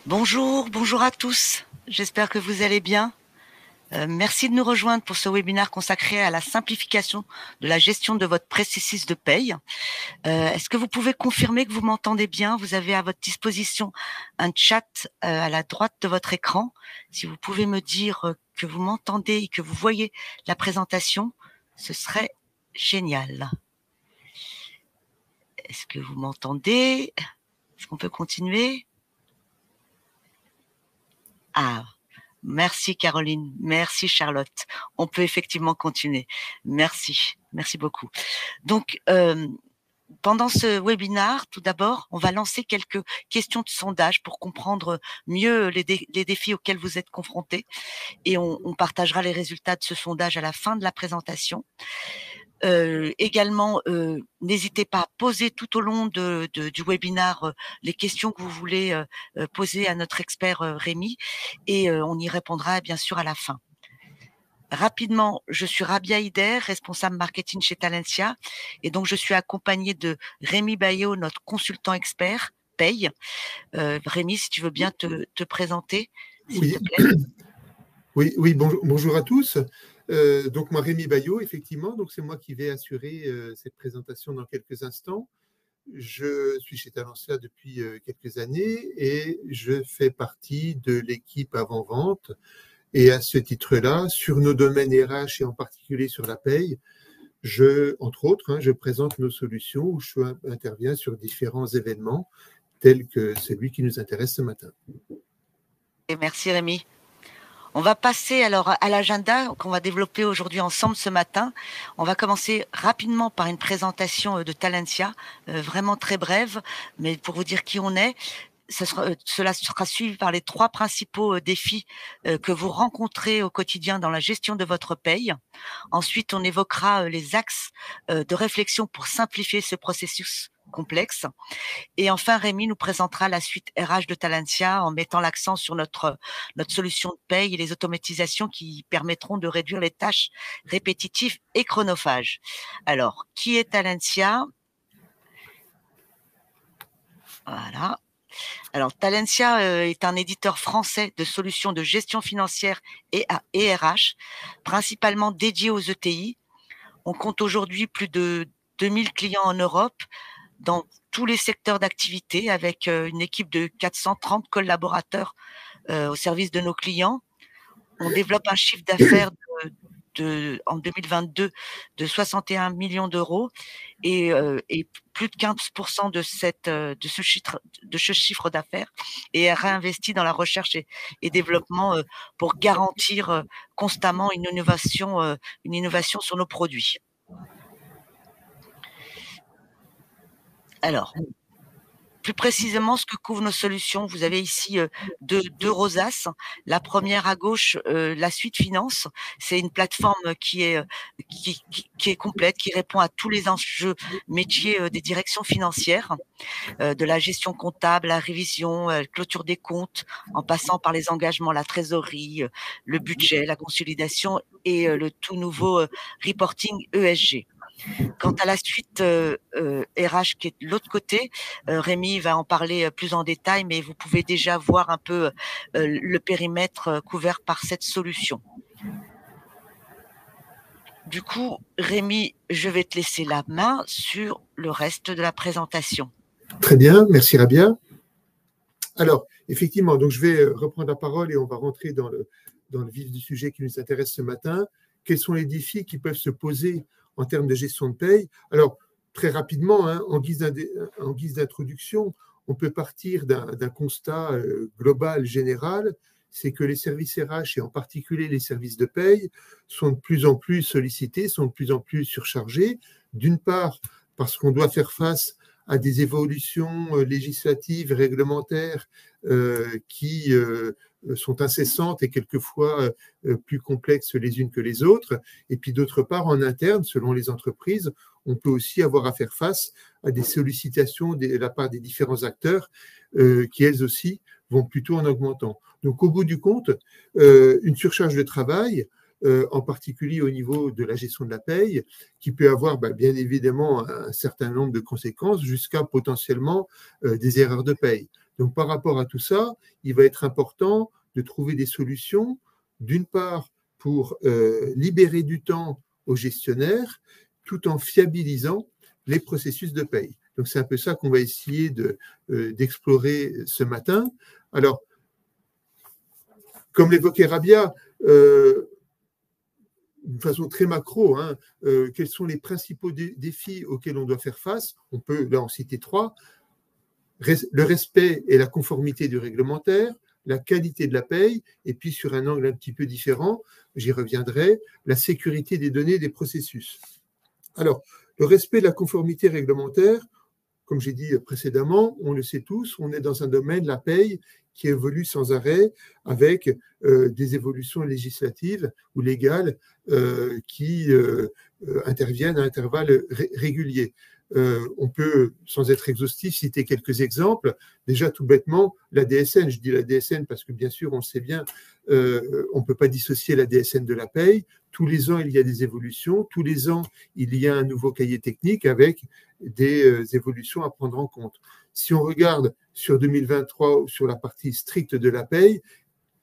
Bonjour, bonjour à tous. J'espère que vous allez bien. Merci de nous rejoindre pour ce webinaire consacré à la simplification de la gestion de votre processus de paye. Est-ce que vous pouvez confirmer que vous m'entendez bien? Vous avez à votre disposition un chat à la droite de votre écran. Si vous pouvez me dire que vous m'entendez et que vous voyez la présentation, ce serait génial. Est-ce que vous m'entendez? Est-ce qu'on peut continuer? Ah, merci Caroline, merci Charlotte. On peut effectivement continuer. Merci, merci beaucoup. Donc, pendant ce webinaire, tout d'abord, on va lancer quelques questions de sondage pour comprendre mieux les défis auxquels vous êtes confrontés et on partagera les résultats de ce sondage à la fin de la présentation. Également, n'hésitez pas à poser tout au long du webinaire les questions que vous voulez poser à notre expert Rémi et on y répondra bien sûr à la fin. Rapidement, je suis Rabia Ider, responsable marketing chez Talentia et donc je suis accompagnée de Rémi Bayot, notre consultant expert paye. Rémi, si tu veux bien te présenter, s'il te plaît. Oui, bonjour à tous. Donc moi, Rémi Bayot, effectivement, donc c'est moi qui vais assurer cette présentation dans quelques instants. Je suis chez Talentia depuis quelques années et je fais partie de l'équipe avant-vente. Et à ce titre-là, sur nos domaines RH et en particulier sur la paye, entre autres, je présente nos solutions où je interviens sur différents événements tels que celui qui nous intéresse ce matin. Et merci Rémi. On va passer alors à l'agenda qu'on va développer aujourd'hui ensemble ce matin. On va commencer rapidement par une présentation de Talentia, vraiment très brève, mais pour vous dire qui on est. Cela sera suivi par les 3 principaux défis que vous rencontrez au quotidien dans la gestion de votre paye. Ensuite, on évoquera les axes de réflexion pour simplifier ce processus complexe. Et enfin, Rémi nous présentera la suite RH de Talentia en mettant l'accent sur notre solution de paye et les automatisations qui permettront de réduire les tâches répétitives et chronophages. Alors, qui est Talentia? Voilà. Alors, Talentia est un éditeur français de solutions de gestion financière et RH, principalement dédié aux ETI. On compte aujourd'hui plus de 2000 clients en Europe, dans tous les secteurs d'activité, avec une équipe de 430 collaborateurs au service de nos clients. On développe un chiffre d'affaires en 2022 de 61 millions d'euros et plus de 15% de ce chiffre d'affaires est réinvesti dans la recherche et développement pour garantir constamment une innovation sur nos produits. Alors, plus précisément, ce que couvrent nos solutions, vous avez ici deux rosaces. La première à gauche, la suite finance, c'est une plateforme qui est complète, qui répond à tous les enjeux métiers des directions financières, de la gestion comptable, la révision, clôture des comptes, en passant par les engagements, la trésorerie, le budget, la consolidation et le tout nouveau reporting ESG. Quant à la suite RH qui est de l'autre côté, Rémi va en parler plus en détail, mais vous pouvez déjà voir un peu le périmètre couvert par cette solution. Du coup, Rémi, je vais te laisser la main sur le reste de la présentation. Très bien, merci Rabia. Alors, effectivement, donc je vais reprendre la parole et on va rentrer dans le vif du sujet qui nous intéresse ce matin. Quels sont les défis qui peuvent se poser en termes de gestion de paye? Alors, très rapidement, en guise d'introduction, on peut partir d'un constat global, général, c'est que les services RH et en particulier les services de paye sont de plus en plus sollicités, sont de plus en plus surchargés. D'une part, parce qu'on doit faire face à des évolutions législatives, réglementaires qui sont incessantes et quelquefois plus complexes les unes que les autres. Et puis d'autre part, en interne, selon les entreprises, on peut aussi avoir à faire face à des sollicitations de la part des différents acteurs qui, elles aussi, vont plutôt en augmentant. Donc, au bout du compte, une surcharge de travail, en particulier au niveau de la gestion de la paye, qui peut avoir bien évidemment un certain nombre de conséquences jusqu'à potentiellement des erreurs de paye. Donc, par rapport à tout ça, il va être important de trouver des solutions, d'une part, pour libérer du temps aux gestionnaires, tout en fiabilisant les processus de paye. Donc, c'est un peu ça qu'on va essayer d'explorer ce matin. Alors, comme l'évoquait Rabia, d'une façon très macro, hein, quels sont les principaux défis auxquels on doit faire face? On peut là en citer 3. Le respect et la conformité du réglementaire, la qualité de la paye, et puis sur un angle un petit peu différent, j'y reviendrai, la sécurité des données et des processus. Alors, le respect de la conformité réglementaire, comme j'ai dit précédemment, on le sait tous, on est dans un domaine, la paye, qui évolue sans arrêt avec des évolutions législatives ou légales qui interviennent à intervalles réguliers. On peut, sans être exhaustif, citer quelques exemples. Déjà, tout bêtement, la DSN. Je dis la DSN parce que, bien sûr, on le sait bien, on ne peut pas dissocier la DSN de la paye. Tous les ans, il y a des évolutions. Tous les ans, il y a un nouveau cahier technique avec des évolutions à prendre en compte. Si on regarde sur 2023, sur la partie stricte de la paye,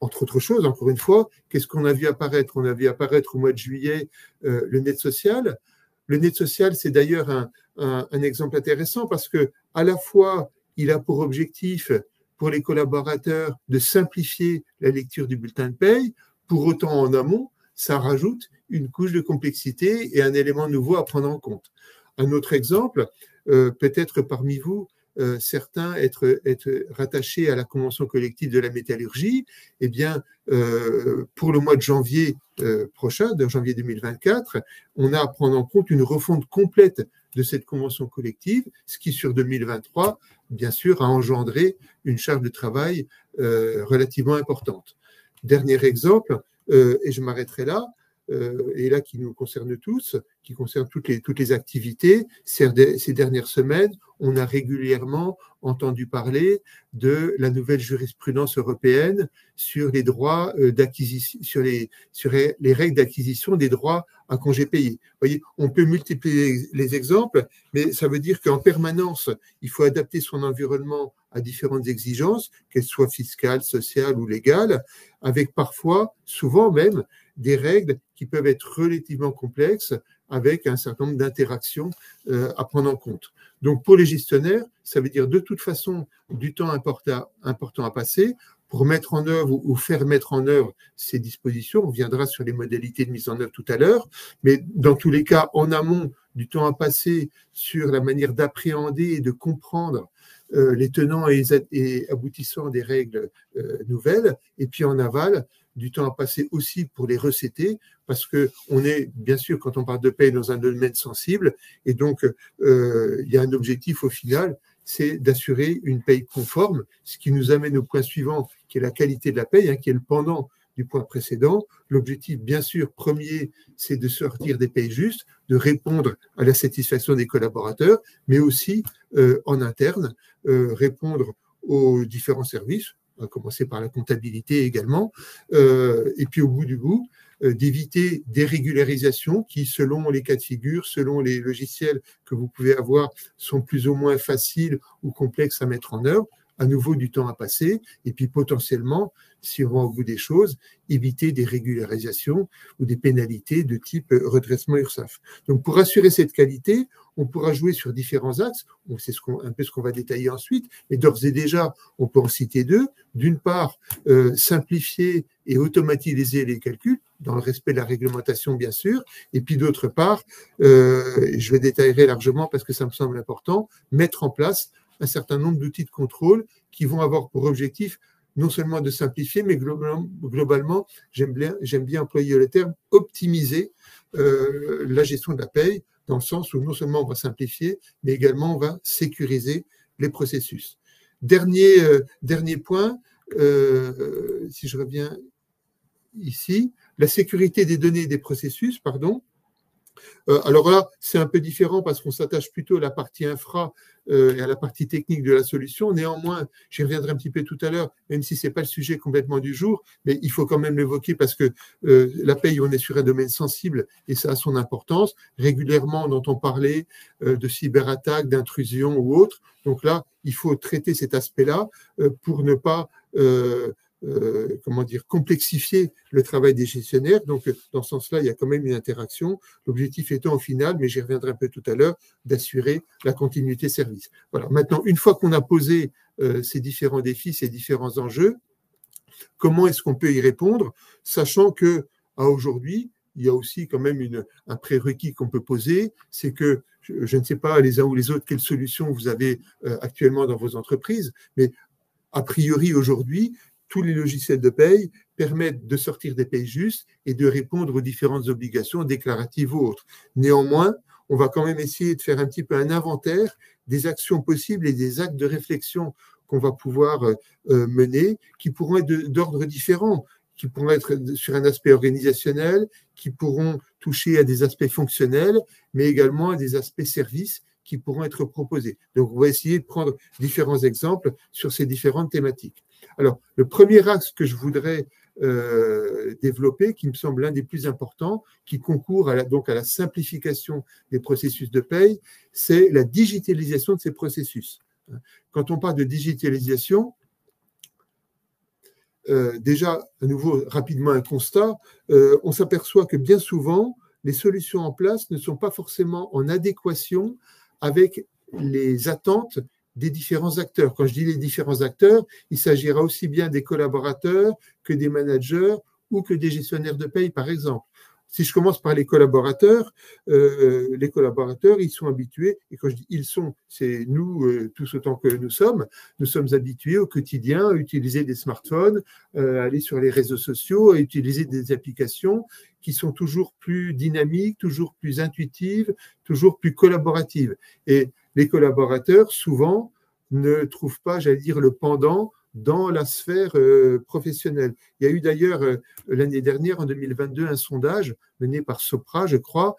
entre autres choses, encore une fois, qu'est-ce qu'on a vu apparaître? On a vu apparaître au mois de juillet le net social. Le net social, c'est d'ailleurs un exemple intéressant parce que à la fois, il a pour objectif pour les collaborateurs de simplifier la lecture du bulletin de paye. Pour autant, en amont, ça rajoute une couche de complexité et un élément nouveau à prendre en compte. Un autre exemple, peut-être parmi vous, certains être rattachés à la convention collective de la métallurgie, eh bien, pour le mois de janvier prochain, de janvier 2024, on a à prendre en compte une refonte complète de cette convention collective, ce qui sur 2023, bien sûr, a engendré une charge de travail relativement importante. Dernier exemple, et je m'arrêterai là, et là qui nous concerne tous, qui concerne toutes les activités. Ces dernières semaines, on a régulièrement entendu parler de la nouvelle jurisprudence européenne sur les droits d'acquisition, sur les règles d'acquisition des droits à congés payés. Vous voyez, on peut multiplier les exemples, mais ça veut dire qu'en permanence, il faut adapter son environnement à différentes exigences, qu'elles soient fiscales, sociales ou légales, avec parfois, souvent même, des règles qui peuvent être relativement complexes avec un certain nombre d'interactions à prendre en compte. Donc, pour les gestionnaires, ça veut dire de toute façon du temps important à passer pour mettre en œuvre ou faire mettre en œuvre ces dispositions. On viendra sur les modalités de mise en œuvre tout à l'heure, mais dans tous les cas, en amont, du temps à passer sur la manière d'appréhender et de comprendre les tenants et aboutissants des règles nouvelles, et puis en aval, du temps à passer aussi pour les recéter, parce qu'on est, bien sûr, quand on parle de paye, dans un domaine sensible, et donc il y a un objectif au final, c'est d'assurer une paye conforme, ce qui nous amène au point suivant, qui est la qualité de la paye, hein, qui est le pendant du point précédent. L'objectif, bien sûr, premier, c'est de sortir des payes justes, de répondre à la satisfaction des collaborateurs, mais aussi en interne, répondre aux différents services, à commencer par la comptabilité également, et puis au bout du bout, d'éviter des régularisations qui, selon les cas de figure, selon les logiciels que vous pouvez avoir, sont plus ou moins faciles ou complexes à mettre en œuvre, à nouveau du temps à passer, et puis potentiellement, si on va au bout des choses, éviter des régularisations ou des pénalités de type redressement URSSAF. Donc, pour assurer cette qualité, on pourra jouer sur différents axes. C'est un peu ce qu'on va détailler ensuite, mais d'ores et déjà, on peut en citer deux. D'une part, simplifier et automatiser les calculs, dans le respect de la réglementation, bien sûr, et puis d'autre part, je vais détailler largement parce que ça me semble important, mettre en place un certain nombre d'outils de contrôle qui vont avoir pour objectif non seulement de simplifier, mais globalement, j'aime bien employer le terme optimiser la gestion de la paye, dans le sens où non seulement on va simplifier, mais également on va sécuriser les processus. Dernier point, si je reviens ici, la sécurité des données et des processus, pardon. Alors là, c'est un peu différent parce qu'on s'attache plutôt à la partie infra et à la partie technique de la solution. Néanmoins, j'y reviendrai un petit peu tout à l'heure, même si ce n'est pas le sujet complètement du jour, mais il faut quand même l'évoquer parce que la paye, on est sur un domaine sensible et ça a son importance. Régulièrement, on entend parler de cyberattaques, d'intrusions ou autres. Donc là, il faut traiter cet aspect-là pour ne pas complexifier le travail des gestionnaires. Donc, dans ce sens-là, il y a quand même une interaction. L'objectif étant au final, mais j'y reviendrai un peu tout à l'heure, d'assurer la continuité service. Voilà. Maintenant, une fois qu'on a posé ces différents défis, ces différents enjeux, comment est-ce qu'on peut y répondre, sachant que à aujourd'hui, il y a aussi quand même un prérequis qu'on peut poser, c'est que je ne sais pas les uns ou les autres quelles solutions vous avez actuellement dans vos entreprises, mais a priori aujourd'hui, tous les logiciels de paye permettent de sortir des payes justes et de répondre aux différentes obligations déclaratives ou autres. Néanmoins, on va quand même essayer de faire un petit peu un inventaire des actions possibles et des actes de réflexion qu'on va pouvoir mener, qui pourront être d'ordre différent, qui pourront être sur un aspect organisationnel, qui pourront toucher à des aspects fonctionnels, mais également à des aspects services qui pourront être proposés. Donc, on va essayer de prendre différents exemples sur ces différentes thématiques. Alors, le premier axe que je voudrais développer, qui me semble l'un des plus importants, qui concourt donc à la simplification des processus de paye, c'est la digitalisation de ces processus. Quand on parle de digitalisation, déjà, à nouveau, rapidement un constat, on s'aperçoit que bien souvent, les solutions en place ne sont pas forcément en adéquation avec les attentes des différents acteurs. Quand je dis les différents acteurs, il s'agira aussi bien des collaborateurs que des managers ou que des gestionnaires de paye, par exemple. Si je commence par les collaborateurs, ils sont habitués, et quand je dis ils sont, c'est nous, tous autant que nous sommes habitués au quotidien à utiliser des smartphones, à aller sur les réseaux sociaux, à utiliser des applications qui sont toujours plus dynamiques, toujours plus intuitives, toujours plus collaboratives. Et les collaborateurs, souvent, ne trouvent pas, j'allais dire, le pendant dans la sphère professionnelle. Il y a eu d'ailleurs l'année dernière, en 2022, un sondage mené par Sopra, je crois,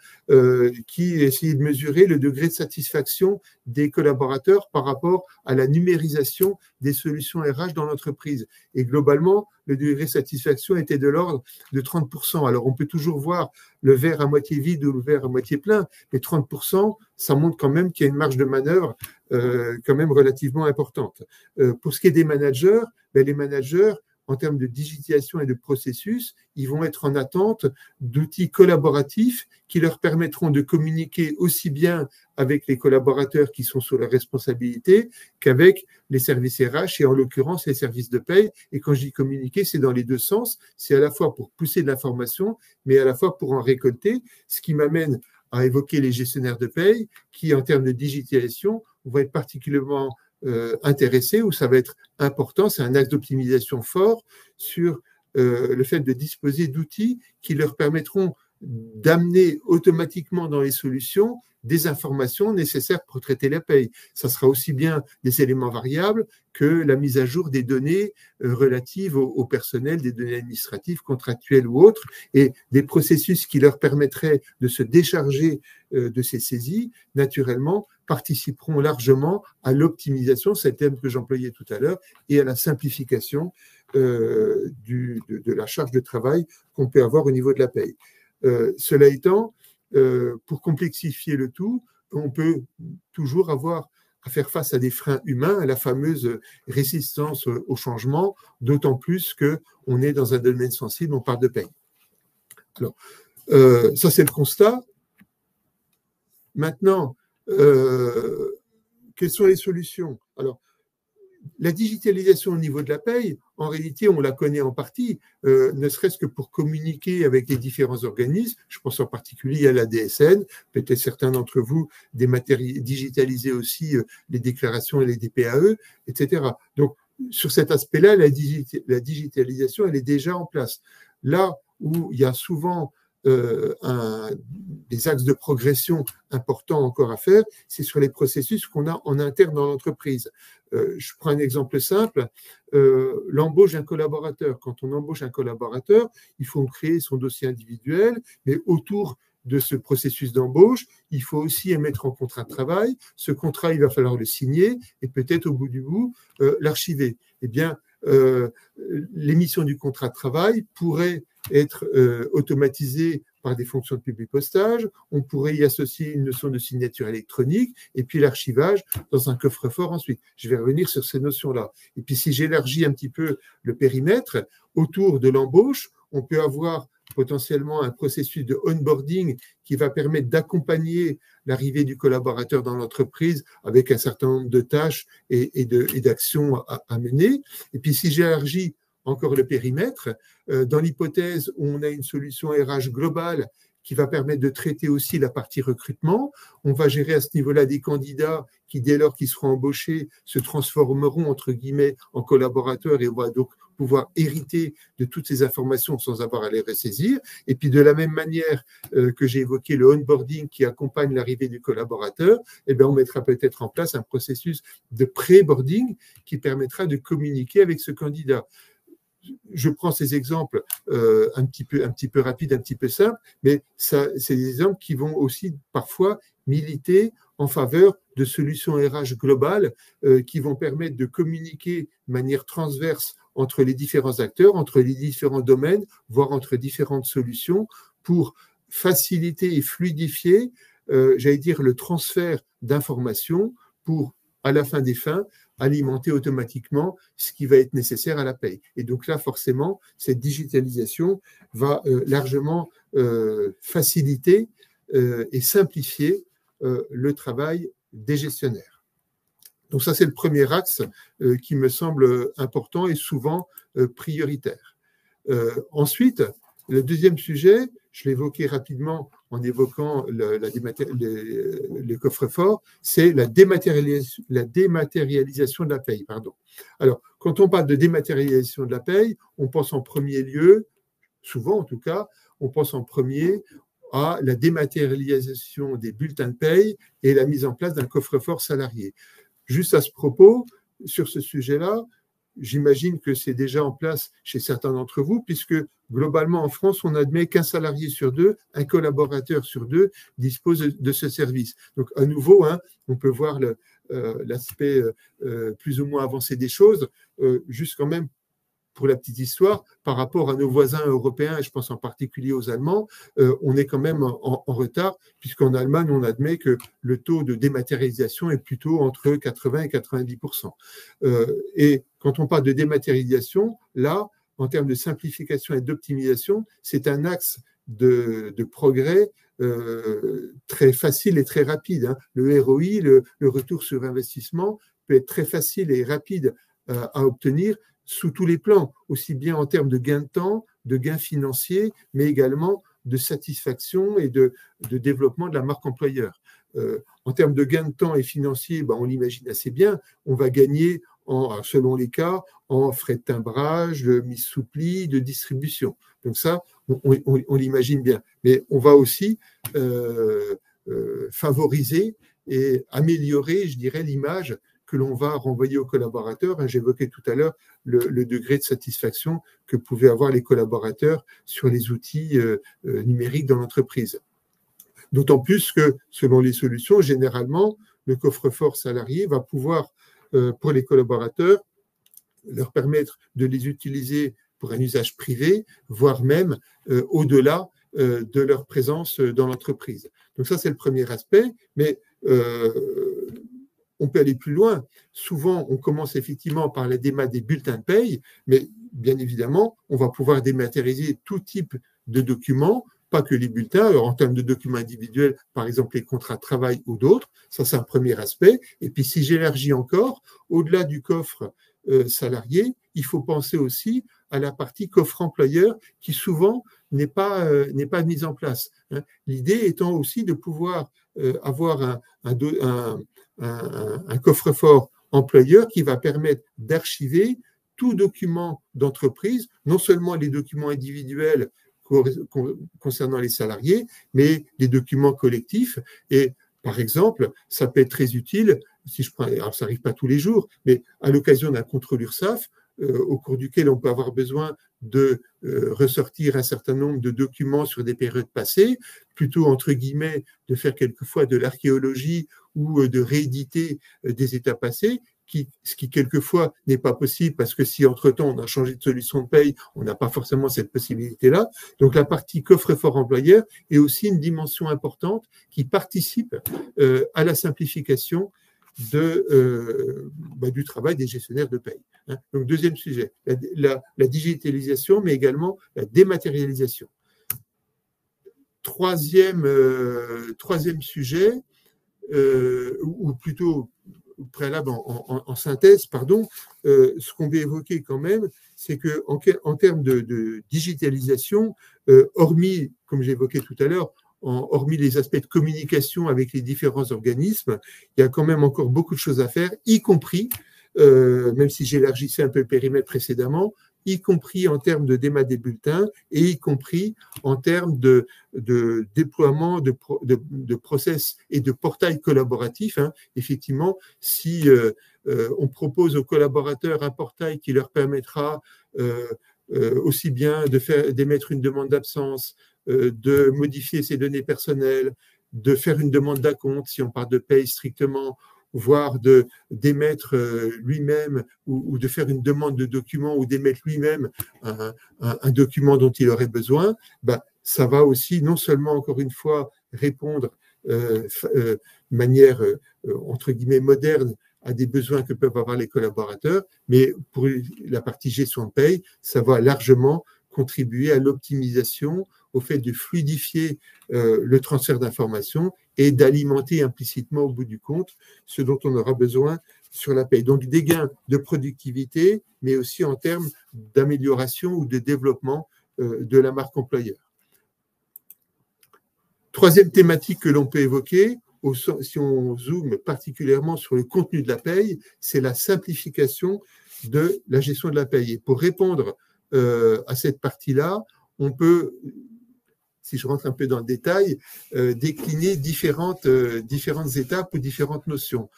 qui essayait de mesurer le degré de satisfaction des collaborateurs par rapport à la numérisation des solutions RH dans l'entreprise. Et globalement, le degré de satisfaction était de l'ordre de 30%. Alors, on peut toujours voir le verre à moitié vide ou le verre à moitié plein, mais 30%, ça montre quand même qu'il y a une marge de manœuvre quand même relativement importante. Pour ce qui est des managers, les managers, en termes de digitalisation et de processus, ils vont être en attente d'outils collaboratifs qui leur permettront de communiquer aussi bien avec les collaborateurs qui sont sous leur responsabilité qu'avec les services RH et en l'occurrence les services de paye. Et quand je dis communiquer, c'est dans les deux sens. C'est à la fois pour pousser de l'information, mais à la fois pour en récolter, ce qui m'amène à évoquer les gestionnaires de paye qui, en termes de digitalisation, vont être particulièrement intéressés, où ça va être important, c'est un axe d'optimisation fort sur le fait de disposer d'outils qui leur permettront d'amener automatiquement dans les solutions des informations nécessaires pour traiter la paye. Ça sera aussi bien des éléments variables que la mise à jour des données relatives au personnel, des données administratives, contractuelles ou autres, et des processus qui leur permettraient de se décharger de ces saisies, naturellement, participeront largement à l'optimisation, c'est le terme que j'employais tout à l'heure, et à la simplification de la charge de travail qu'on peut avoir au niveau de la paye. Cela étant, pour complexifier le tout, on peut toujours avoir à faire face à des freins humains, à la fameuse résistance au changement, d'autant plus qu'on est dans un domaine sensible, on parle de paye. Alors, ça c'est le constat. Maintenant, quelles sont les solutions? Alors, la digitalisation au niveau de la paye, en réalité, on la connaît en partie, ne serait-ce que pour communiquer avec les différents organismes. Je pense en particulier à la DSN, peut-être certains d'entre vous digitaliser aussi les déclarations et les DPAE, etc. Donc, sur cet aspect-là, la digitalisation, elle est déjà en place. Là où il y a souvent des axes de progression importants encore à faire, c'est sur les processus qu'on a en interne dans l'entreprise. Je prends un exemple simple, l'embauche d'un collaborateur. Quand on embauche un collaborateur, il faut créer son dossier individuel, mais autour de ce processus d'embauche, il faut aussi émettre un contrat de travail. Ce contrat, il va falloir le signer et peut-être au bout du bout, l'archiver. Eh bien, l'émission du contrat de travail pourrait être automatisée par des fonctions de publipostage. On pourrait y associer une notion de signature électronique et puis l'archivage dans un coffre-fort ensuite. Je vais revenir sur ces notions-là. Et puis, si j'élargis un petit peu le périmètre, autour de l'embauche, on peut avoir potentiellement un processus de onboarding qui va permettre d'accompagner l'arrivée du collaborateur dans l'entreprise avec un certain nombre de tâches et d'actions à mener. Et puis, si j'élargis encore le périmètre, dans l'hypothèse où on a une solution RH globale qui va permettre de traiter aussi la partie recrutement, on va gérer à ce niveau-là des candidats qui, dès lors qu'ils seront embauchés, se transformeront, entre guillemets, en collaborateurs et on va donc pouvoir hériter de toutes ces informations sans avoir à les ressaisir. Et puis, de la même manière que j'ai évoqué le onboarding qui accompagne l'arrivée du collaborateur, eh bien, on mettra peut-être en place un processus de pré-boarding qui permettra de communiquer avec ce candidat. Je prends ces exemples un petit peu rapides, un petit peu simples, mais c'est des exemples qui vont aussi parfois militer en faveur de solutions RH globales qui vont permettre de communiquer de manière transverse entre les différents acteurs, entre les différents domaines, voire entre différentes solutions pour faciliter et fluidifier, j'allais dire, le transfert d'informations pour, à la fin des fins, alimenter automatiquement ce qui va être nécessaire à la paye. Et donc là, forcément, cette digitalisation va largement faciliter et simplifier le travail des gestionnaires. Donc ça, c'est le premier axe qui me semble important et souvent prioritaire. Ensuite, le deuxième sujet, je l'ai évoqué rapidement en évoquant les coffres-forts, c'est la dématérialisation de la paye. Pardon. Alors, quand on parle de dématérialisation de la paye, on pense en premier lieu, souvent en tout cas, on pense en premier à la dématérialisation des bulletins de paye et la mise en place d'un coffre-fort salarié. Juste à ce propos, sur ce sujet-là, j'imagine que c'est déjà en place chez certains d'entre vous, puisque globalement en France, on admet qu'un salarié sur deux, un collaborateur sur deux dispose de ce service. Donc à nouveau, on peut voir l'aspect plus ou moins avancé des choses, juste quand même pour la petite histoire, par rapport à nos voisins européens, et je pense en particulier aux Allemands, on est quand même en retard, puisqu'en Allemagne, on admet que le taux de dématérialisation est plutôt entre 80 et 90%. Et quand on parle de dématérialisation, là, en termes de simplification et d'optimisation, c'est un axe de progrès très facile et très rapide. Le ROI, le retour sur investissement, peut être très facile et rapide à obtenir sous tous les plans, aussi bien en termes de gains de temps, de gains financiers, mais également de satisfaction et de développement de la marque employeur. En termes de gains de temps et financiers, on l'imagine assez bien, on va gagner, selon les cas, en frais de timbrage, de mise sous pli, de distribution. Donc ça, on l'imagine bien. Mais on va aussi favoriser et améliorer, je dirais, l'image que l'on va renvoyer aux collaborateurs. J'évoquais tout à l'heure le degré de satisfaction que pouvaient avoir les collaborateurs sur les outils numériques dans l'entreprise. D'autant plus que, selon les solutions, généralement, le coffre-fort salarié va pouvoir, pour les collaborateurs, leur permettre de les utiliser pour un usage privé, voire même au-delà de leur présence dans l'entreprise. Donc ça, c'est le premier aspect, mais on peut aller plus loin. Souvent, on commence effectivement par la démat des bulletins de paye, mais bien évidemment, on va pouvoir dématérialiser tout type de documents, pas que les bulletins. Alors, en termes de documents individuels, par exemple les contrats de travail ou d'autres, ça c'est un premier aspect. Et puis, si j'élargis encore, au-delà du coffre salarié, il faut penser aussi à la partie coffre employeur qui souvent n'est pas mise en place. L'idée étant aussi de pouvoir avoir un coffre-fort employeur qui va permettre d'archiver tout document d'entreprise, non seulement les documents individuels concernant les salariés, mais les documents collectifs. Et par exemple, ça peut être très utile, si je prends, alors ça n'arrive pas tous les jours, mais à l'occasion d'un contrôle URSSAF, au cours duquel on peut avoir besoin de ressortir un certain nombre de documents sur des périodes passées, plutôt, entre guillemets, de faire quelquefois de l'archéologie ou de rééditer des états passés, ce qui quelquefois n'est pas possible parce que si entre-temps on a changé de solution de paye, on n'a pas forcément cette possibilité-là. Donc la partie coffre-fort employeur est aussi une dimension importante qui participe à la simplification du travail des gestionnaires de paye. Donc deuxième sujet, la digitalisation, mais également la dématérialisation. Troisième sujet, ou plutôt préalable en synthèse, pardon, ce qu'on veut évoquer quand même, c'est qu'en termes de digitalisation, hormis, comme j'évoquais tout à l'heure, hormis les aspects de communication avec les différents organismes, il y a quand même encore beaucoup de choses à faire, y compris, même si j'élargissais un peu le périmètre précédemment, y compris en termes de démat des bulletins et y compris en termes de déploiement de process et de portail collaboratif. Effectivement, si on propose aux collaborateurs un portail qui leur permettra aussi bien d'émettre une demande d'absence, de modifier ses données personnelles, de faire une demande d'acompte si on parle de paye strictement, voire d'émettre lui-même ou de faire une demande de document ou d'émettre lui-même un document dont il aurait besoin, ça va aussi non seulement, encore une fois, répondre de manière, entre guillemets, moderne à des besoins que peuvent avoir les collaborateurs, mais pour la partie gestion de paye, ça va largement contribuer à l'optimisation, au fait de fluidifier le transfert d'informations et d'alimenter implicitement au bout du compte ce dont on aura besoin sur la paye. Donc des gains de productivité, mais aussi en termes d'amélioration ou de développement de la marque employeur. Troisième thématique que l'on peut évoquer, si on zoome particulièrement sur le contenu de la paye, c'est la simplification de la gestion de la paye. Et pour répondre à cette partie-là, on peut, si je rentre un peu dans le détail, décliner différentes étapes ou différentes notions.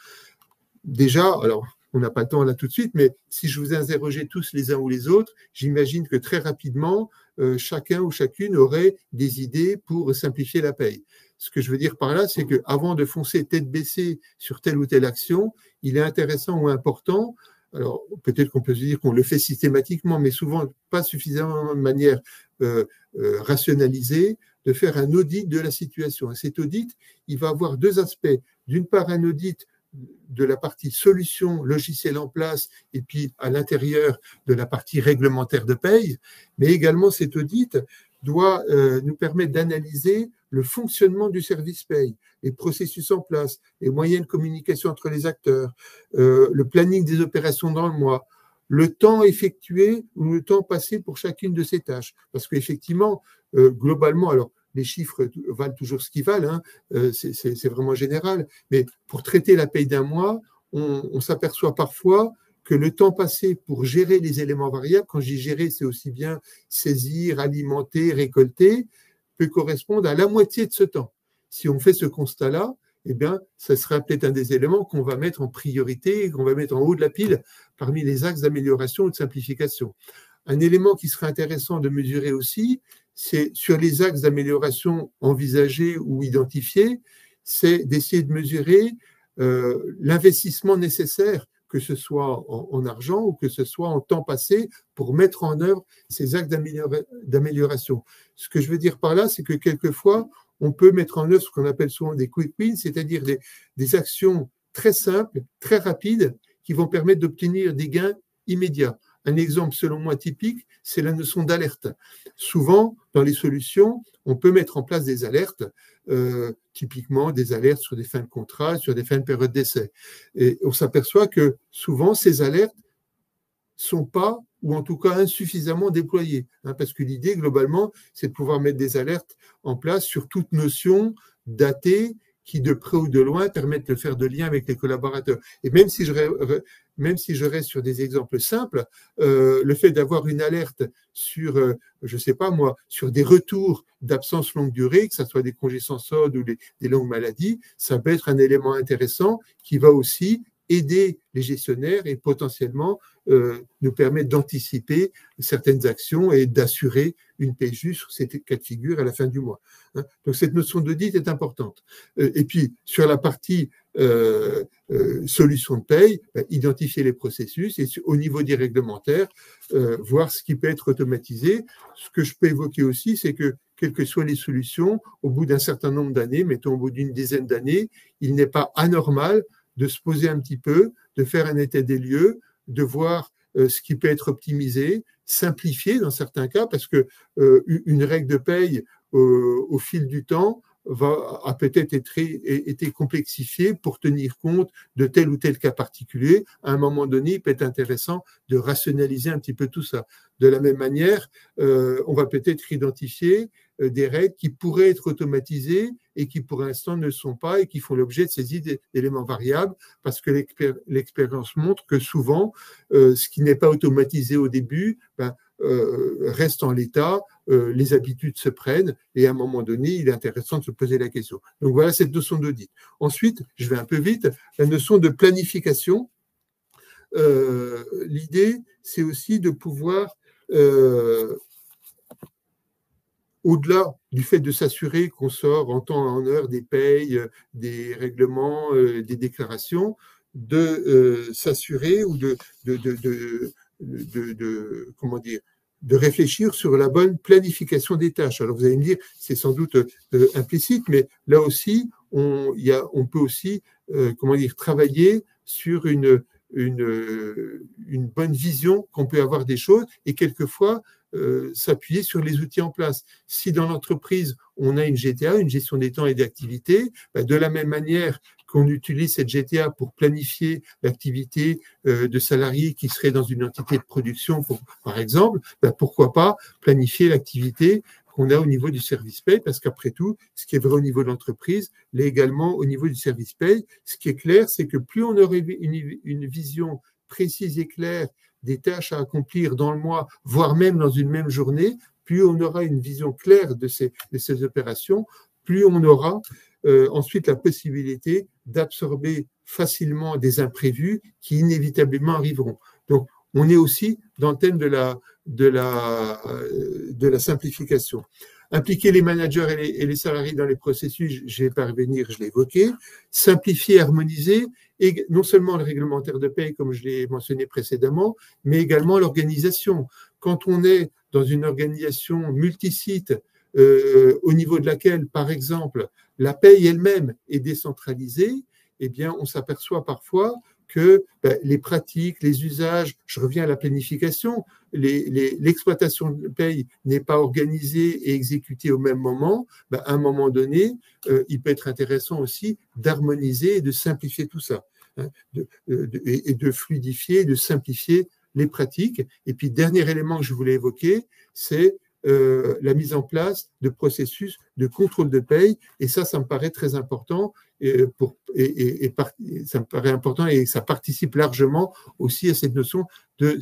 Déjà, alors on n'a pas le temps là tout de suite, mais si je vous interrogeais tous les uns ou les autres, j'imagine que très rapidement, chacun ou chacune aurait des idées pour simplifier la paye. Ce que je veux dire par là, c'est qu'avant de foncer tête baissée sur telle ou telle action, il est intéressant ou important, alors peut-être qu'on peut se dire qu'on le fait systématiquement, mais souvent pas suffisamment de manière rationalisée, de faire un audit de la situation. Et cet audit, il va avoir deux aspects. D'une part, un audit de la partie solution logicielle en place et puis à l'intérieur de la partie réglementaire de paye, mais également cet audit doit nous permettre d'analyser le fonctionnement du service paye, les processus en place, les moyens de communication entre les acteurs, le planning des opérations dans le mois, le temps effectué ou le temps passé pour chacune de ces tâches. Parce qu'effectivement, globalement, alors les chiffres valent toujours ce qu'ils valent, c'est vraiment général, mais pour traiter la paye d'un mois, on s'aperçoit parfois que le temps passé pour gérer les éléments variables, quand je dis gérer, c'est aussi bien saisir, alimenter, récolter, peut correspondre à la moitié de ce temps. Si on fait ce constat-là, eh bien, ça sera peut-être un des éléments qu'on va mettre en priorité, qu'on va mettre en haut de la pile parmi les axes d'amélioration ou de simplification. Un élément qui serait intéressant de mesurer aussi, c'est sur les axes d'amélioration envisagés ou identifiés, c'est d'essayer de mesurer l'investissement nécessaire, que ce soit en argent ou que ce soit en temps passé, pour mettre en œuvre ces axes d'amélioration. Ce que je veux dire par là, c'est que quelquefois, on peut mettre en œuvre ce qu'on appelle souvent des quick wins, c'est-à-dire des actions très simples, très rapides, qui vont permettre d'obtenir des gains immédiats. Un exemple, selon moi, typique, c'est la notion d'alerte. Souvent, dans les solutions, on peut mettre en place des alertes, typiquement des alertes sur des fins de contrat, sur des fins de période d'essai. Et on s'aperçoit que souvent, ces alertes sont pas, ou en tout cas insuffisamment déployées. Parce que l'idée, globalement, c'est de pouvoir mettre des alertes en place sur toute notion datée qui, de près ou de loin, permettent de faire de lien avec les collaborateurs. Et même si je reste sur des exemples simples, le fait d'avoir une alerte sur, je sais pas moi, sur des retours d'absence longue durée, que ce soit des congés sans solde ou des longues maladies, ça peut être un élément intéressant qui va aussi aider les gestionnaires et potentiellement nous permettre d'anticiper certaines actions et d'assurer une paie juste sur ces cas de figure à la fin du mois. Donc cette notion d'audit est importante. Et puis sur la partie solution de paye, identifier les processus et au niveau des réglementaires, voir ce qui peut être automatisé. Ce que je peux évoquer aussi, c'est que quelles que soient les solutions, au bout d'un certain nombre d'années, mettons au bout d'une dizaine d'années, il n'est pas anormal de se poser un petit peu, de faire un état des lieux, de voir ce qui peut être optimisé, simplifié dans certains cas, parce que une règle de paye au fil du temps a peut-être été complexifiée pour tenir compte de tel ou tel cas particulier. À un moment donné, il peut être intéressant de rationaliser un petit peu tout ça. De la même manière, on va peut-être identifier des règles qui pourraient être automatisées et qui pour l'instant ne le sont pas et qui font l'objet de saisie d'éléments variables parce que l'expérience montre que souvent, ce qui n'est pas automatisé au début reste en l'état, les habitudes se prennent et à un moment donné, il est intéressant de se poser la question. Donc voilà cette notion d'audit. Ensuite, je vais un peu vite, la notion de planification. L'idée, c'est aussi de pouvoir au-delà du fait de s'assurer qu'on sort en temps et en heure des payes, des règlements, des déclarations, de s'assurer ou comment dire, de réfléchir sur la bonne planification des tâches. Alors vous allez me dire, c'est sans doute implicite, mais là aussi, on peut aussi comment dire, travailler sur une bonne vision qu'on peut avoir des choses et quelquefois s'appuyer sur les outils en place. Si dans l'entreprise, on a une GTA, une gestion des temps et d'activité, de la même manière qu'on utilise cette GTA pour planifier l'activité de salariés qui seraient dans une entité de production, par exemple, pourquoi pas planifier l'activité qu'on a au niveau du service paye, parce qu'après tout, ce qui est vrai au niveau de l'entreprise, l'est également au niveau du service paye. Ce qui est clair, c'est que plus on aurait une vision précise et claire des tâches à accomplir dans le mois, voire même dans une même journée, plus on aura une vision claire de ces opérations, plus on aura ensuite la possibilité d'absorber facilement des imprévus qui inévitablement arriveront. Donc, on est aussi dans le thème de la simplification. Impliquer les managers et les salariés dans les processus, je vais pas revenir, je l'ai évoqué. Simplifier, harmoniser, et non seulement le réglementaire de paye, comme je l'ai mentionné précédemment, mais également l'organisation. Quand on est dans une organisation multisite, au niveau de laquelle, par exemple, la paye elle-même est décentralisée, eh bien, on s'aperçoit parfois que les pratiques, les usages, je reviens à la planification, l'exploitation de paye n'est pas organisée et exécutée au même moment, à un moment donné, il peut être intéressant aussi d'harmoniser et de simplifier tout ça, et de fluidifier, de simplifier les pratiques. Et puis, dernier élément que je voulais évoquer, c'est la mise en place de processus de contrôle de paye, et ça me paraît très important, ça me paraît important et ça participe largement aussi à cette notion de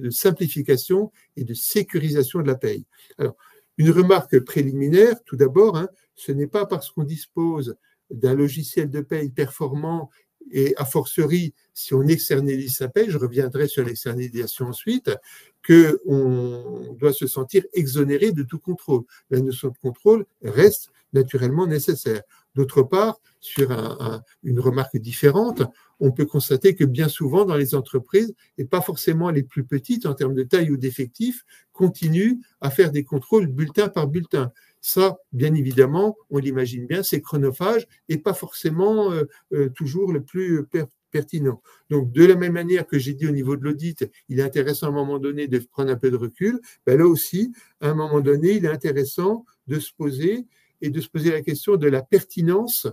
simplification et de sécurisation de la paye. Alors, une remarque préliminaire, tout d'abord, ce n'est pas parce qu'on dispose d'un logiciel de paye performant et a fortiori, si on externalise sa paye, je reviendrai sur l'externalisation ensuite, qu'on doit se sentir exonéré de tout contrôle. La notion de contrôle reste naturellement nécessaire. D'autre part, sur une remarque différente, on peut constater que bien souvent dans les entreprises, et pas forcément les plus petites en termes de taille ou d'effectifs, continuent à faire des contrôles bulletin par bulletin. Ça, bien évidemment, on l'imagine bien, c'est chronophage et pas forcément toujours le plus pertinent. Donc, de la même manière que j'ai dit au niveau de l'audit, il est intéressant à un moment donné de prendre un peu de recul, là aussi, à un moment donné, il est intéressant de se poser la question de la pertinence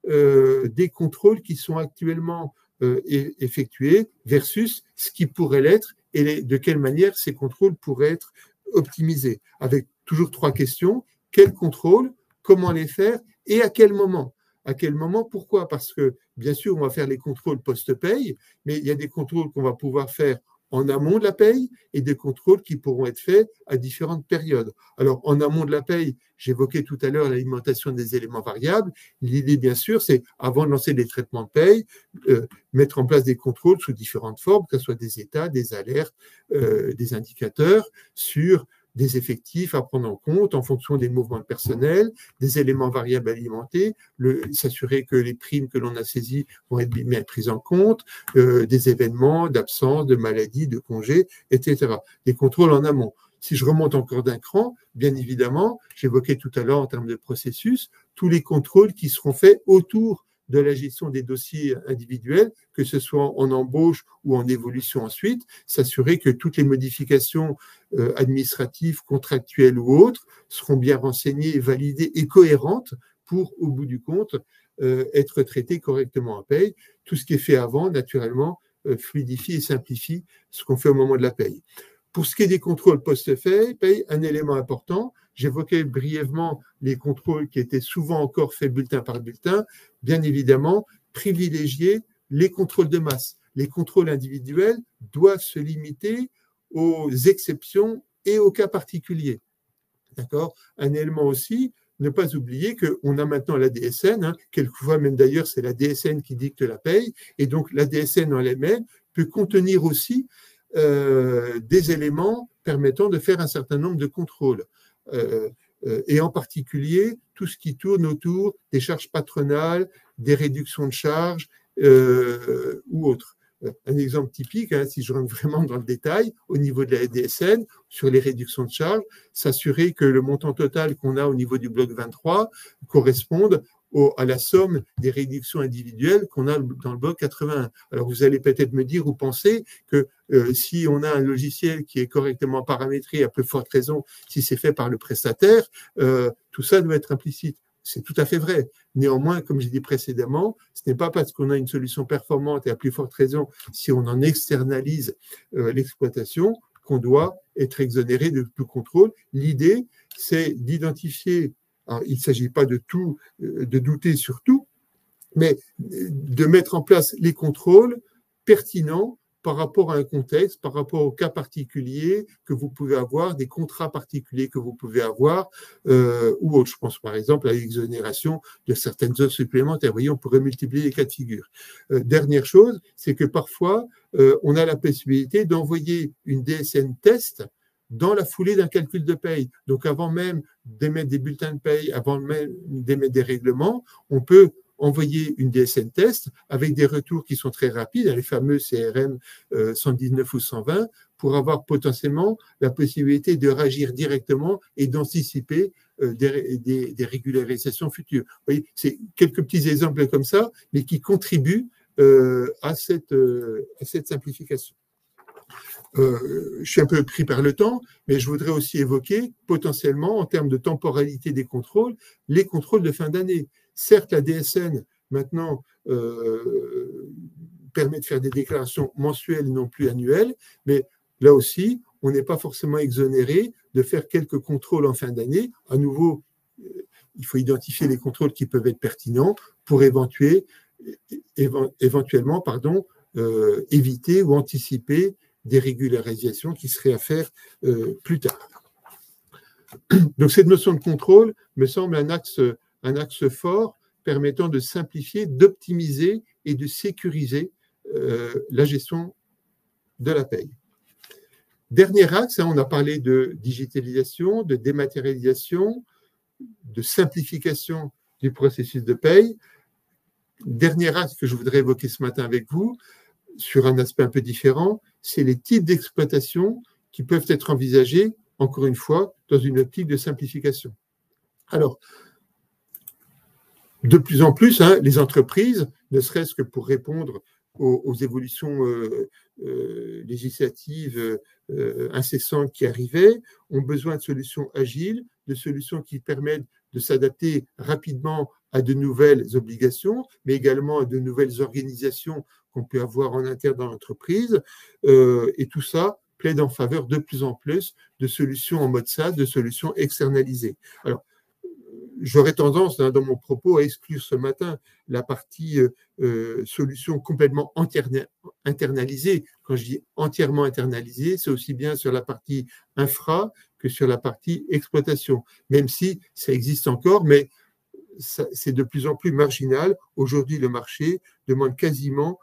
des contrôles qui sont actuellement effectués versus ce qui pourrait l'être et de quelle manière ces contrôles pourraient être optimisés. Avec toujours 3 questions. Quels contrôles, comment les faire et à quel moment? À quel moment? Pourquoi? Parce que, bien sûr, on va faire les contrôles post-paye, mais il y a des contrôles qu'on va pouvoir faire en amont de la paye et des contrôles qui pourront être faits à différentes périodes. Alors, en amont de la paye, j'évoquais tout à l'heure l'alimentation des éléments variables. L'idée, bien sûr, c'est, avant de lancer des traitements de paye, mettre en place des contrôles sous différentes formes, que ce soit des états, des alertes, des indicateurs sur des effectifs à prendre en compte en fonction des mouvements de personnel, des éléments variables alimentés, s'assurer que les primes que l'on a saisies vont être bien prises en compte, des événements d'absence, de maladie, de congés, etc. Des contrôles en amont. Si je remonte encore d'un cran, bien évidemment, j'évoquais tout à l'heure en termes de processus, tous les contrôles qui seront faits autour de la gestion des dossiers individuels, que ce soit en embauche ou en évolution ensuite, s'assurer que toutes les modifications administratives, contractuelles ou autres seront bien renseignées, validées et cohérentes pour, au bout du compte, être traitées correctement à paye. Tout ce qui est fait avant, naturellement, fluidifie et simplifie ce qu'on fait au moment de la paye. Pour ce qui est des contrôles post-paye, un élément important, j'évoquais brièvement les contrôles qui étaient souvent encore faits bulletin par bulletin, bien évidemment, privilégier les contrôles de masse. Les contrôles individuels doivent se limiter aux exceptions et aux cas particuliers. D'accord ? Un élément aussi, ne pas oublier qu'on a maintenant la DSN, quelquefois même d'ailleurs c'est la DSN qui dicte la paye, et donc la DSN en elle-même peut contenir aussi des éléments permettant de faire un certain nombre de contrôles. Et en particulier, tout ce qui tourne autour des charges patronales, des réductions de charges ou autres. Un exemple typique, si je rentre vraiment dans le détail, au niveau de la DSN, sur les réductions de charges, s'assurer que le montant total qu'on a au niveau du bloc 23 corresponde à la somme des réductions individuelles qu'on a dans le bloc 81. Alors, vous allez peut-être me dire ou penser que si on a un logiciel qui est correctement paramétré, à plus forte raison, si c'est fait par le prestataire, tout ça doit être implicite. C'est tout à fait vrai. Néanmoins, comme j'ai dit précédemment, ce n'est pas parce qu'on a une solution performante et à plus forte raison, si on en externalise l'exploitation, qu'on doit être exonéré de tout contrôle. L'idée, c'est d'identifier. Alors, il ne s'agit pas de douter sur tout, mais de mettre en place les contrôles pertinents par rapport à un contexte, par rapport au cas particulier que vous pouvez avoir, des contrats particuliers que vous pouvez avoir, ou autre. Je pense par exemple à l'exonération de certaines heures supplémentaires. Vous voyez, on pourrait multiplier les cas de figure. Dernière chose, c'est que parfois, on a la possibilité d'envoyer une DSN test dans la foulée d'un calcul de paye. Donc, avant même d'émettre des bulletins de paye, avant même d'émettre des règlements, on peut envoyer une DSN test avec des retours qui sont très rapides, les fameux CRM 119 ou 120, pour avoir potentiellement la possibilité de réagir directement et d'anticiper des régularisations futures. Vous voyez, c'est quelques petits exemples comme ça, mais qui contribuent à cette simplification. Je suis un peu pris par le temps, mais je voudrais aussi évoquer potentiellement, en termes de temporalité des contrôles, les contrôles de fin d'année. Certes, la DSN, maintenant, permet de faire des déclarations mensuelles, non plus annuelles, mais là aussi, on n'est pas forcément exonéré de faire quelques contrôles en fin d'année. À nouveau, il faut identifier les contrôles qui peuvent être pertinents pour éventuellement éviter ou anticiper des régularisations qui seraient à faire plus tard. Donc, cette notion de contrôle me semble un axe fort permettant de simplifier, d'optimiser et de sécuriser la gestion de la paye. Dernier axe, on a parlé de digitalisation, de dématérialisation, de simplification du processus de paye. Dernier axe que je voudrais évoquer ce matin avec vous, sur un aspect un peu différent, c'est les types d'exploitation qui peuvent être envisagés, encore une fois, dans une optique de simplification. Alors, de plus en plus, les entreprises, ne serait-ce que pour répondre aux évolutions législatives incessantes qui arrivaient, ont besoin de solutions agiles, de solutions qui permettent de s'adapter rapidement à de nouvelles obligations, mais également à de nouvelles organisations qu'on peut avoir en interne dans l'entreprise. Et tout ça plaide en faveur de plus en plus de solutions en mode SaaS, de solutions externalisées. Alors, j'aurais tendance, dans mon propos, à exclure ce matin la partie solution complètement internalisé. Quand je dis entièrement internalisé, c'est aussi bien sur la partie infra que sur la partie exploitation, même si ça existe encore, mais c'est de plus en plus marginal. Aujourd'hui, le marché demande quasiment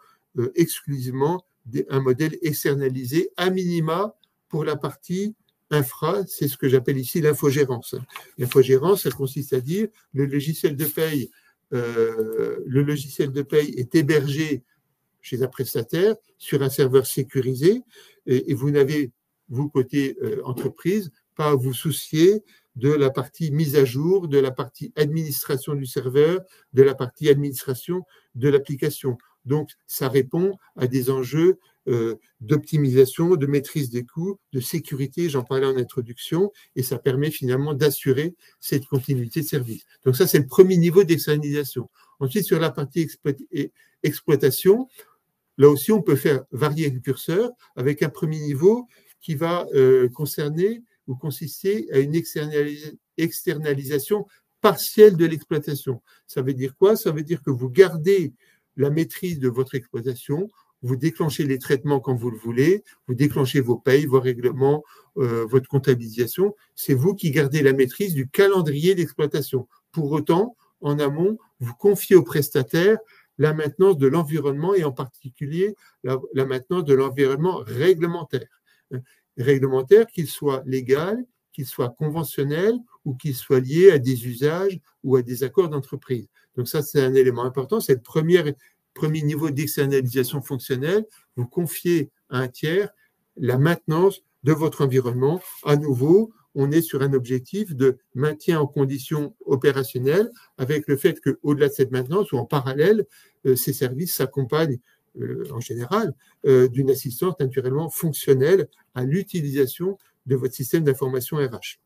exclusivement un modèle externalisé, à minima pour la partie infra, c'est ce que j'appelle ici l'infogérance. L'infogérance, ça consiste à dire le logiciel de paye est hébergé chez un prestataire sur un serveur sécurisé et vous n'avez, vous, côté entreprise, pas à vous soucier de la partie mise à jour, de la partie administration du serveur, de la partie administration de l'application. Donc, ça répond à des enjeux d'optimisation, de maîtrise des coûts, de sécurité, j'en parlais en introduction, et ça permet finalement d'assurer cette continuité de service. Donc ça, c'est le premier niveau d'externalisation. Ensuite, sur la partie exploitation, là aussi, on peut faire varier le curseur avec un premier niveau qui va concerner ou consister à une externalisation partielle de l'exploitation. Ça veut dire quoi? Ça veut dire que vous gardez la maîtrise de votre exploitation, vous déclenchez les traitements quand vous le voulez, vous déclenchez vos payes, vos règlements, votre comptabilisation. C'est vous qui gardez la maîtrise du calendrier d'exploitation. Pour autant, en amont, vous confiez au prestataire la maintenance de l'environnement et en particulier la maintenance de l'environnement réglementaire. Réglementaire, qu'il soit légal, qu'il soit conventionnel ou qu'il soit lié à des usages ou à des accords d'entreprise. Donc ça, c'est un élément important. C'est le premier niveau d'externalisation fonctionnelle. Vous confiez à un tiers la maintenance de votre environnement. À nouveau, on est sur un objectif de maintien en conditions opérationnelles avec le fait qu'au-delà de cette maintenance ou en parallèle, ces services s'accompagnent en général d'une assistance naturellement fonctionnelle à l'utilisation de votre système d'information RH.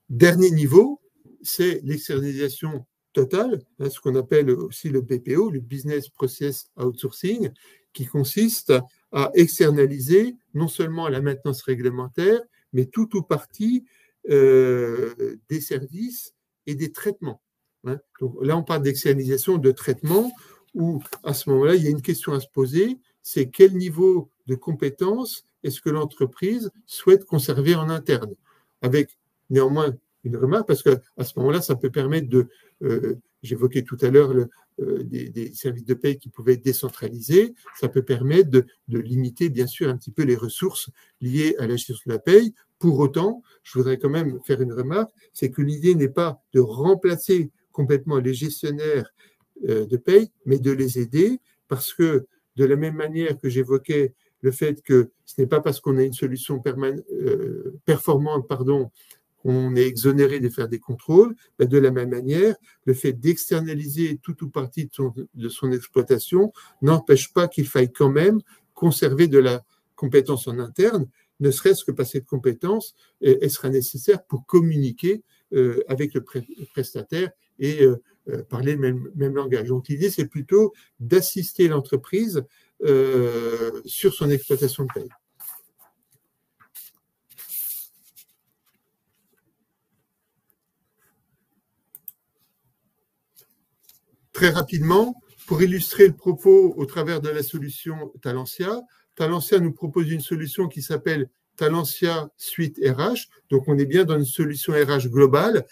Dernier niveau, c'est l'externalisation totale, ce qu'on appelle aussi le BPO, le Business Process Outsourcing, qui consiste à externaliser non seulement la maintenance réglementaire, mais tout ou partie des services et des traitements. Donc là, on parle d'externalisation de traitement où, à ce moment-là, il y a une question à se poser, c'est quel niveau de compétence est-ce que l'entreprise souhaite conserver en interne, avec néanmoins une remarque, parce qu'à ce moment-là, ça peut permettre de, j'évoquais tout à l'heure des services de paie qui pouvaient être décentralisés, ça peut permettre de limiter bien sûr un petit peu les ressources liées à la gestion de la paie. Pour autant, je voudrais quand même faire une remarque, c'est que l'idée n'est pas de remplacer complètement les gestionnaires de paie, mais de les aider, parce que de la même manière que j'évoquais le fait que ce n'est pas parce qu'on a une solution performante, qu'on est exonéré de faire des contrôles, de la même manière, le fait d'externaliser tout ou partie de son exploitation n'empêche pas qu'il faille quand même conserver de la compétence en interne, ne serait-ce que parce que cette compétence elle sera nécessaire pour communiquer avec le prestataire et parler le même langage. Donc l'idée, c'est plutôt d'assister l'entreprise sur son exploitation de paie. Très rapidement, pour illustrer le propos au travers de la solution Talentia, Talentia nous propose une solution qui s'appelle Talentia Suite RH. Donc, on est bien dans une solution RH globale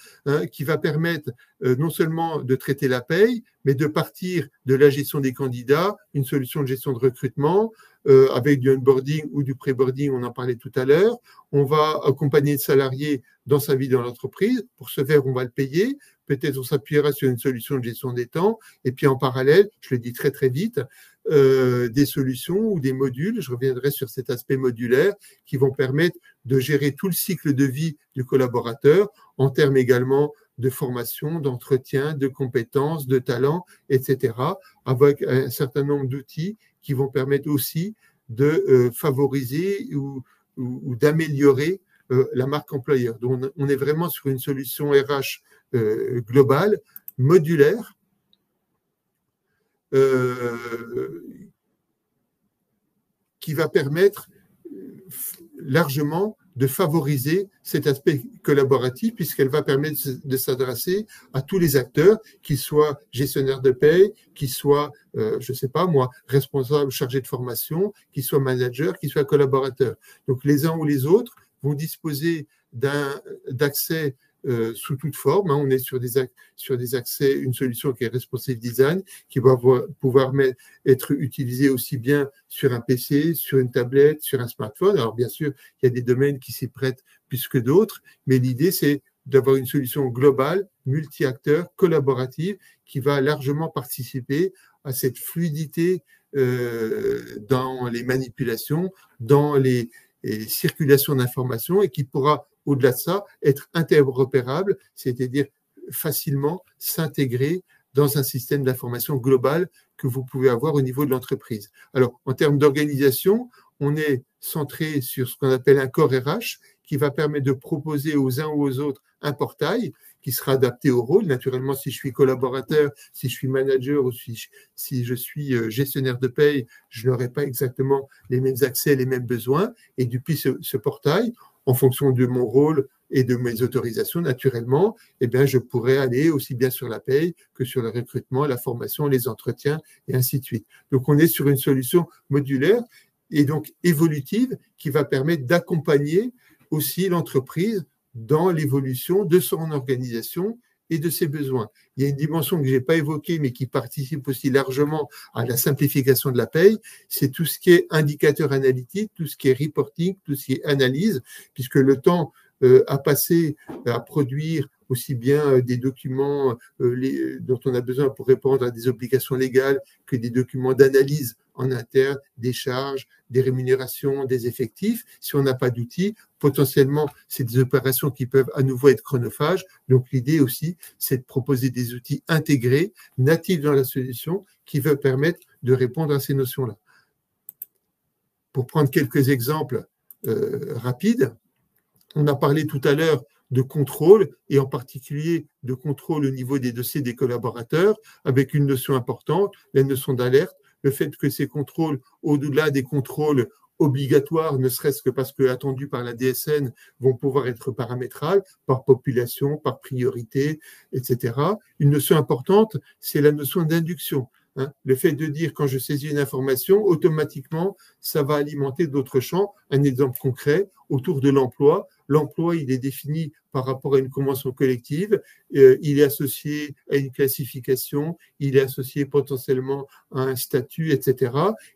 qui va permettre non seulement de traiter la paye, mais de partir de la gestion des candidats, une solution de gestion de recrutement avec du onboarding ou du pré-boarding, on en parlait tout à l'heure. On va accompagner le salarié dans sa vie dans l'entreprise. Pour ce faire, on va le payer. Peut-être on s'appuiera sur une solution de gestion des temps. Et puis en parallèle, je le dis très très vite, des solutions ou des modules, je reviendrai sur cet aspect modulaire, qui vont permettre de gérer tout le cycle de vie du collaborateur en termes également de formation, d'entretien, de compétences, de talents, etc., avec un certain nombre d'outils qui vont permettre aussi de favoriser ou d'améliorer la marque employeur. Donc, on est vraiment sur une solution RH globale, modulaire, qui va permettre largement de favoriser cet aspect collaboratif puisqu'elle va permettre de s'adresser à tous les acteurs, qu'ils soient gestionnaires de paye, qu'ils soient, je sais pas moi, responsables chargés de formation, qu'ils soient managers, qu'ils soient collaborateurs. Donc les uns ou les autres vont disposer d'accès sous toute forme. On est sur des accès, une solution qui est responsive design, qui va pouvoir être utilisée aussi bien sur un PC, sur une tablette, sur un smartphone. Alors bien sûr, il y a des domaines qui s'y prêtent plus que d'autres, mais l'idée c'est d'avoir une solution globale, multi-acteurs, collaborative, qui va largement participer à cette fluidité dans les manipulations, dans les circulations d'informations et qui pourra au-delà de ça, être interopérable, c'est-à-dire facilement s'intégrer dans un système d'information global que vous pouvez avoir au niveau de l'entreprise. Alors, en termes d'organisation, on est centré sur ce qu'on appelle un corps RH qui va permettre de proposer aux uns ou aux autres un portail qui sera adapté au rôle. Naturellement, si je suis collaborateur, si je suis manager ou si je suis gestionnaire de paye, je n'aurai pas exactement les mêmes accès, les mêmes besoins. Et depuis ce portail, en fonction de mon rôle et de mes autorisations, naturellement, eh bien, je pourrais aller aussi bien sur la paye que sur le recrutement, la formation, les entretiens, et ainsi de suite. Donc, on est sur une solution modulaire et donc évolutive qui va permettre d'accompagner aussi l'entreprise dans l'évolution de son organisation et de ses besoins. Il y a une dimension que je n'ai pas évoquée, mais qui participe aussi largement à la simplification de la paye, c'est tout ce qui est indicateur analytique, tout ce qui est reporting, tout ce qui est analyse, puisque le temps à passer à produire aussi bien des documents dont on a besoin pour répondre à des obligations légales que des documents d'analyse en interne, des charges, des rémunérations, des effectifs. Si on n'a pas d'outils, potentiellement, c'est des opérations qui peuvent à nouveau être chronophages. Donc, l'idée aussi, c'est de proposer des outils intégrés, natifs dans la solution, qui veulent permettre de répondre à ces notions-là. Pour prendre quelques exemples rapides, on a parlé tout à l'heure de contrôle, et en particulier de contrôle au niveau des dossiers des collaborateurs, avec une notion importante, la notion d'alerte, le fait que ces contrôles, au-delà des contrôles obligatoires, ne serait-ce que parce que attendus par la DSN, vont pouvoir être paramétrables par population, par priorité, etc. Une notion importante, c'est la notion d'induction. Le fait de dire quand je saisis une information, automatiquement, ça va alimenter d'autres champs. Un exemple concret, autour de l'emploi. L'emploi, il est défini par rapport à une convention collective, il est associé à une classification, il est associé potentiellement à un statut, etc.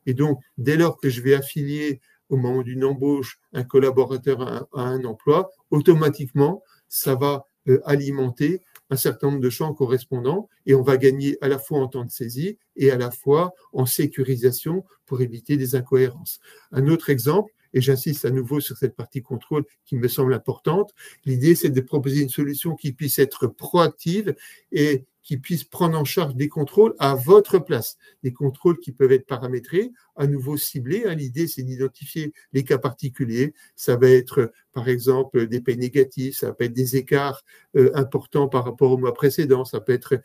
Et donc, dès lors que je vais affilier au moment d'une embauche un collaborateur à un emploi, automatiquement, ça va alimenter un certain nombre de champs correspondants et on va gagner à la fois en temps de saisie et à la fois en sécurisation pour éviter des incohérences. Un autre exemple, et j'insiste à nouveau sur cette partie contrôle qui me semble importante, l'idée c'est de proposer une solution qui puisse être proactive et qui puisse prendre en charge des contrôles à votre place, des contrôles qui peuvent être paramétrés, à nouveau ciblés. L'idée, c'est d'identifier les cas particuliers. Ça va être, par exemple, des paies négatives, ça peut être des écarts importants par rapport au mois précédent, ça peut être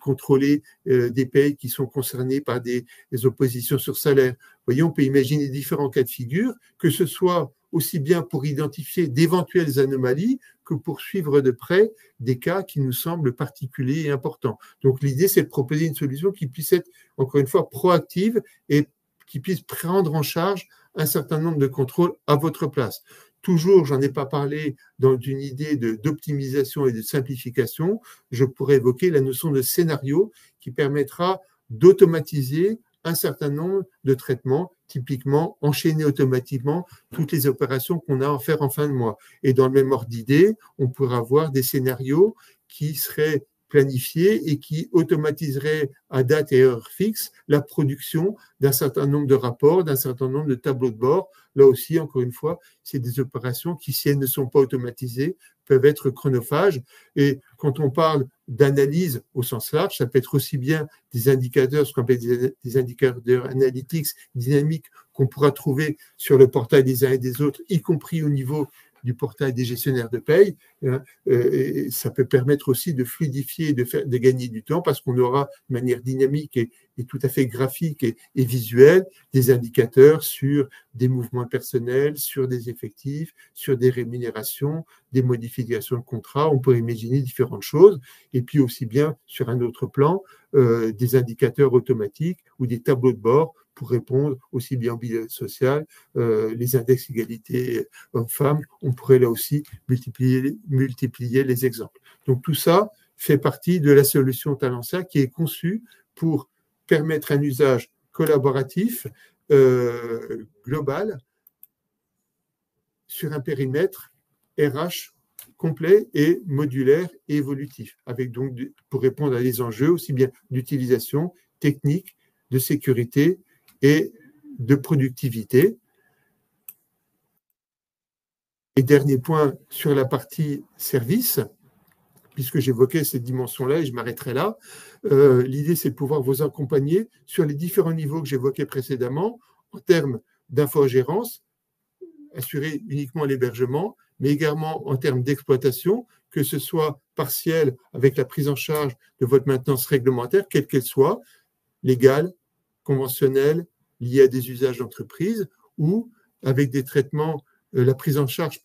contrôler des paies qui sont concernées par des oppositions sur salaire. Vous voyez, on peut imaginer différents cas de figure, que ce soit aussi bien pour identifier d'éventuelles anomalies que pour suivre de près des cas qui nous semblent particuliers et importants. Donc l'idée, c'est de proposer une solution qui puisse être, encore une fois, proactive et qui puisse prendre en charge un certain nombre de contrôles à votre place. Toujours, j'en ai pas parlé dans une idée d'optimisation et de simplification, je pourrais évoquer la notion de scénario qui permettra d'automatiser un certain nombre de traitements, typiquement enchaîner automatiquement toutes les opérations qu'on a à faire en fin de mois. Et dans le même ordre d'idée, on pourra avoir des scénarios qui seraient planifiés et qui automatiseraient à date et heure fixe la production d'un certain nombre de rapports, d'un certain nombre de tableaux de bord. Là aussi, encore une fois, c'est des opérations qui, si elles ne sont pas automatisées, peuvent être chronophages. Et quand on parle d'analyse au sens large, ça peut être aussi bien des indicateurs, ce qu'on appelle des indicateurs analytics dynamiques qu'on pourra trouver sur le portail des uns et des autres, y compris au niveau du portail des gestionnaires de paye. Hein, et ça peut permettre aussi de fluidifier, de gagner du temps parce qu'on aura de manière dynamique et tout à fait graphique et visuelle des indicateurs sur des mouvements personnels, sur des effectifs, sur des rémunérations, des modifications de contrat. On peut imaginer différentes choses. Et puis aussi bien sur un autre plan, des indicateurs automatiques ou des tableaux de bord pour répondre aussi bien au bilan social, les index égalité hommes-femmes, on pourrait là aussi multiplier les exemples. Donc tout ça fait partie de la solution Talentia qui est conçue pour permettre un usage collaboratif, global, sur un périmètre RH complet et modulaire et évolutif, avec donc pour répondre à des enjeux aussi bien d'utilisation, technique, de sécurité et de productivité. Et dernier point sur la partie service, puisque j'évoquais cette dimension-là et je m'arrêterai là, l'idée c'est de pouvoir vous accompagner sur les différents niveaux que j'évoquais précédemment en termes d'infogérance, assurer uniquement l'hébergement, mais également en termes d'exploitation, que ce soit partiel avec la prise en charge de votre maintenance réglementaire, quelle qu'elle soit, légale, conventionnelle, liée à des usages d'entreprise, ou avec des traitements, la prise en charge,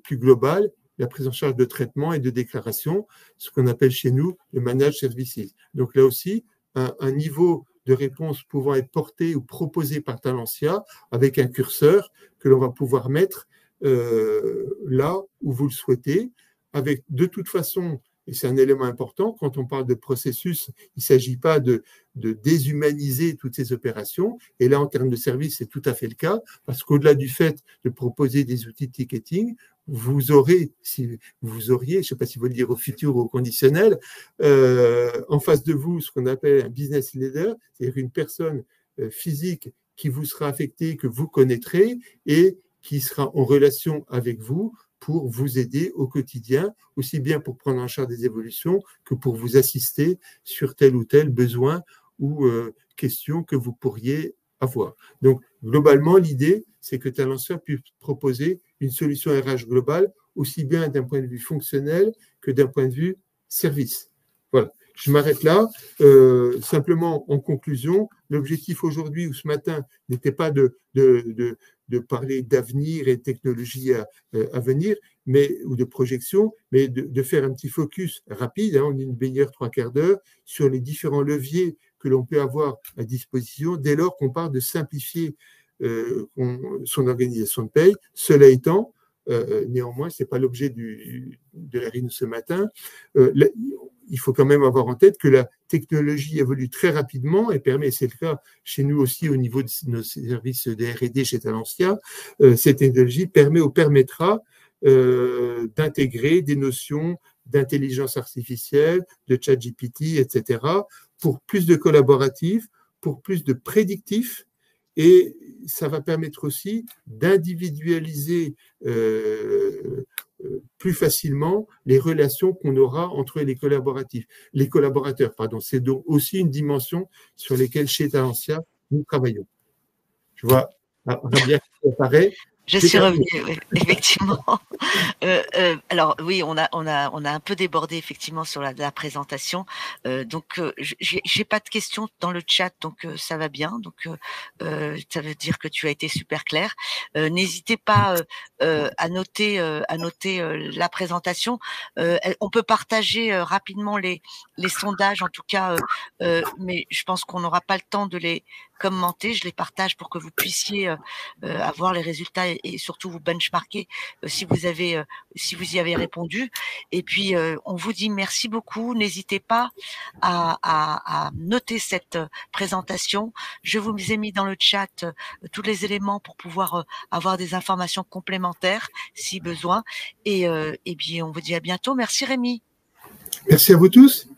plus globale, la prise en charge de traitement et de déclaration, ce qu'on appelle chez nous le managed services. Donc là aussi, un niveau de réponse pouvant être porté ou proposé par Talentia avec un curseur que l'on va pouvoir mettre là où vous le souhaitez, avec de toute façon, et c'est un élément important, quand on parle de processus, il ne s'agit pas de déshumaniser toutes ces opérations, et là en termes de service, c'est tout à fait le cas, parce qu'au-delà du fait de proposer des outils de ticketing, vous auriez, je ne sais pas si vous le dire au futur ou au conditionnel, en face de vous ce qu'on appelle un business leader, c'est-à-dire une personne physique qui vous sera affectée, que vous connaîtrez et qui sera en relation avec vous pour vous aider au quotidien, aussi bien pour prendre en charge des évolutions que pour vous assister sur tel ou tel besoin ou question que vous pourriez avoir. Donc, globalement, l'idée, c'est que Talentia puisse proposer une solution RH globale, aussi bien d'un point de vue fonctionnel que d'un point de vue service. Voilà. Je m'arrête là. Simplement, en conclusion, l'objectif aujourd'hui ou ce matin n'était pas de parler d'avenir et de technologie à venir, ou de projection, mais de faire un petit focus rapide, en une demi-heure, trois quarts d'heure, sur les différents leviers que l'on peut avoir à disposition dès lors qu'on parle de simplifier son organisation de paye. Cela étant, néanmoins, ce n'est pas l'objet de la réunion ce matin. Il faut quand même avoir en tête que la technologie évolue très rapidement et permet, c'est le cas chez nous aussi au niveau de nos services de R&D chez Talentia, cette technologie permettra d'intégrer des notions d'intelligence artificielle, de ChatGPT, etc., pour plus de collaboratif, pour plus de prédictif, et ça va permettre aussi d'individualiser plus facilement les relations qu'on aura entre les collaborateurs. C'est donc aussi une dimension sur laquelle chez Talentia, nous travaillons. Je vois Rabia qui apparaît. Je suis revenue, oui, effectivement. Alors oui, on a un peu débordé effectivement sur la présentation. Donc j'ai pas de questions dans le chat, donc ça va bien. Donc ça veut dire que tu as été super clair. N'hésitez pas à noter la présentation. On peut partager rapidement les sondages, en tout cas, mais je pense qu'on n'aura pas le temps de les commenter. Je les partage pour que vous puissiez avoir les résultats et surtout vous benchmarker si vous y avez répondu. Et puis on vous dit merci beaucoup. N'hésitez pas à noter cette présentation. Je vous ai mis dans le chat tous les éléments pour pouvoir avoir des informations complémentaires si besoin. Et bien on vous dit à bientôt. Merci Rémi. Merci à vous tous.